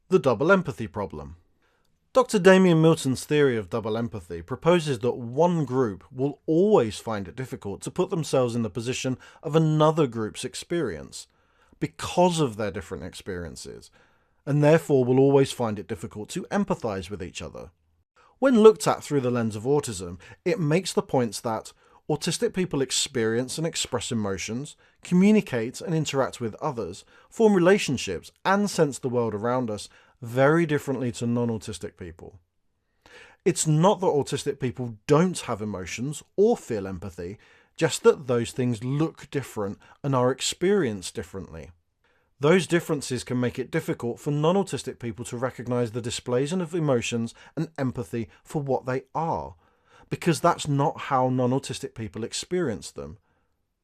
The double empathy problem. Dr. Damien Milton's theory of double empathy proposes that one group will always find it difficult to put themselves in the position of another group's experience because of their different experiences, and therefore will always find it difficult to empathise with each other. When looked at through the lens of autism, it makes the points that autistic people experience and express emotions, communicate and interact with others, form relationships, and sense the world around us very differently to non-autistic people. It's not that autistic people don't have emotions or feel empathy, just that those things look different and are experienced differently. Those differences can make it difficult for non-autistic people to recognise the displays of emotions and empathy for what they are, because that's not how non-autistic people experience them,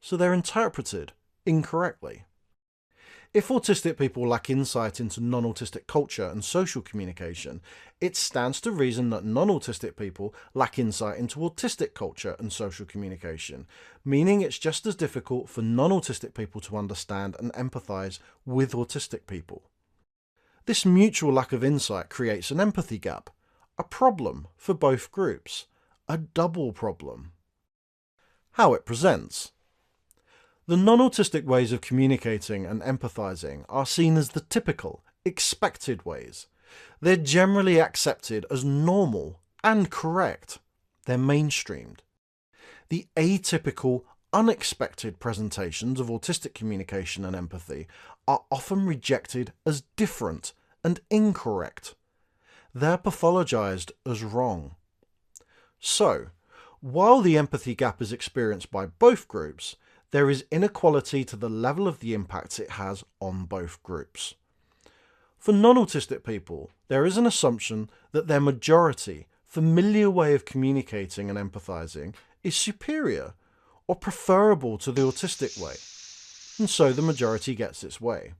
so they're interpreted incorrectly. If autistic people lack insight into non-autistic culture and social communication, it stands to reason that non-autistic people lack insight into autistic culture and social communication, meaning it's just as difficult for non-autistic people to understand and empathise with autistic people. This mutual lack of insight creates an empathy gap, a problem for both groups, a double problem. How it presents. The non-autistic ways of communicating and empathizing are seen as the typical, expected ways. They're generally accepted as normal and correct. They're mainstreamed. The atypical, unexpected presentations of autistic communication and empathy are often rejected as different and incorrect. They're pathologized as wrong. So, while the empathy gap is experienced by both groups, there is inequality to the level of the impacts it has on both groups. For non-autistic people, there is an assumption that their majority, familiar way of communicating and empathizing is superior or preferable to the autistic way, and so the majority gets its way.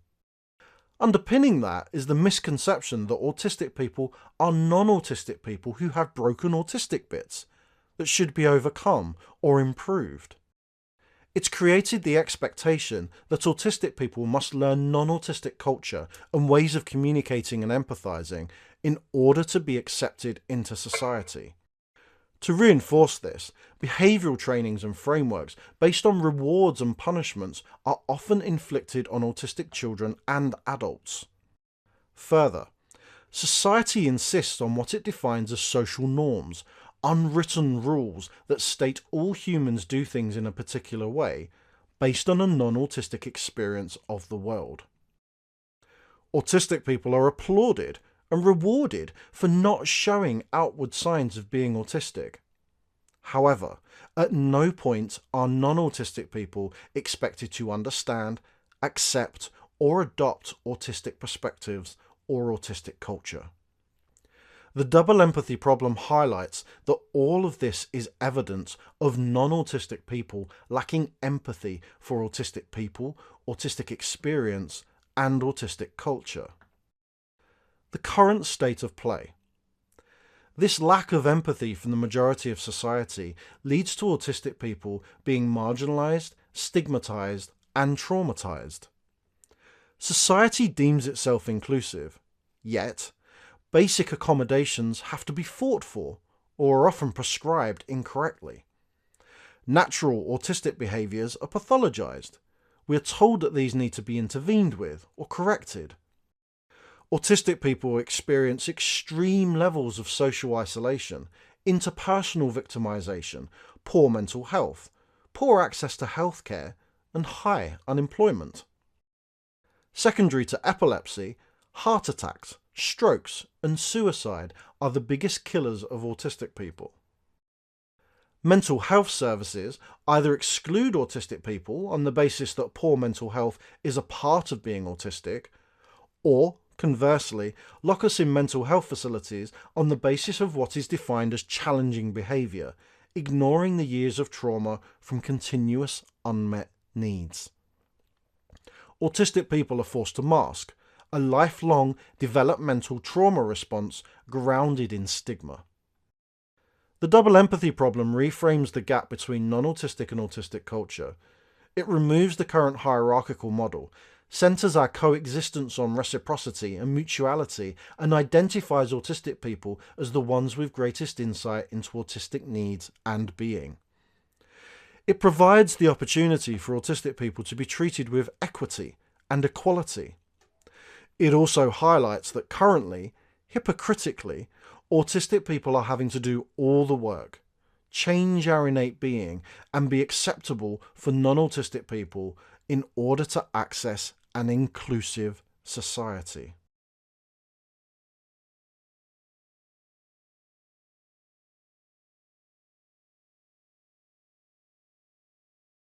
Underpinning that is the misconception that autistic people are non-autistic people who have broken autistic bits that should be overcome or improved. It's created the expectation that autistic people must learn non-autistic culture and ways of communicating and empathizing in order to be accepted into society. To reinforce this, behavioural trainings and frameworks based on rewards and punishments are often inflicted on autistic children and adults. Further, society insists on what it defines as social norms, unwritten rules that state all humans do things in a particular way, based on a non-autistic experience of the world. Autistic people are applauded and rewarded for not showing outward signs of being autistic. However, at no point are non-autistic people expected to understand, accept, or adopt autistic perspectives or autistic culture. The double empathy problem highlights that all of this is evidence of non-autistic people lacking empathy for autistic people, autistic experience, and autistic culture. The current state of play. This lack of empathy from the majority of society leads to autistic people being marginalised, stigmatised, and traumatised. Society deems itself inclusive, yet basic accommodations have to be fought for or are often prescribed incorrectly. Natural autistic behaviours are pathologised. We are told that these need to be intervened with or corrected. Autistic people experience extreme levels of social isolation, interpersonal victimisation, poor mental health, poor access to healthcare, and high unemployment. Secondary to epilepsy, heart attacks, strokes, and suicide are the biggest killers of autistic people. Mental health services either exclude autistic people on the basis that poor mental health is a part of being autistic, or, conversely, lock us in mental health facilities on the basis of what is defined as challenging behaviour, ignoring the years of trauma from continuous unmet needs. Autistic people are forced to mask, a lifelong developmental trauma response grounded in stigma. The double empathy problem reframes the gap between non-autistic and autistic culture. It removes the current hierarchical model, centers our coexistence on reciprocity and mutuality, and identifies autistic people as the ones with greatest insight into autistic needs and being. It provides the opportunity for autistic people to be treated with equity and equality. It also highlights that currently, hypocritically, autistic people are having to do all the work, change our innate being, and be acceptable for non-autistic people in order to access an inclusive society.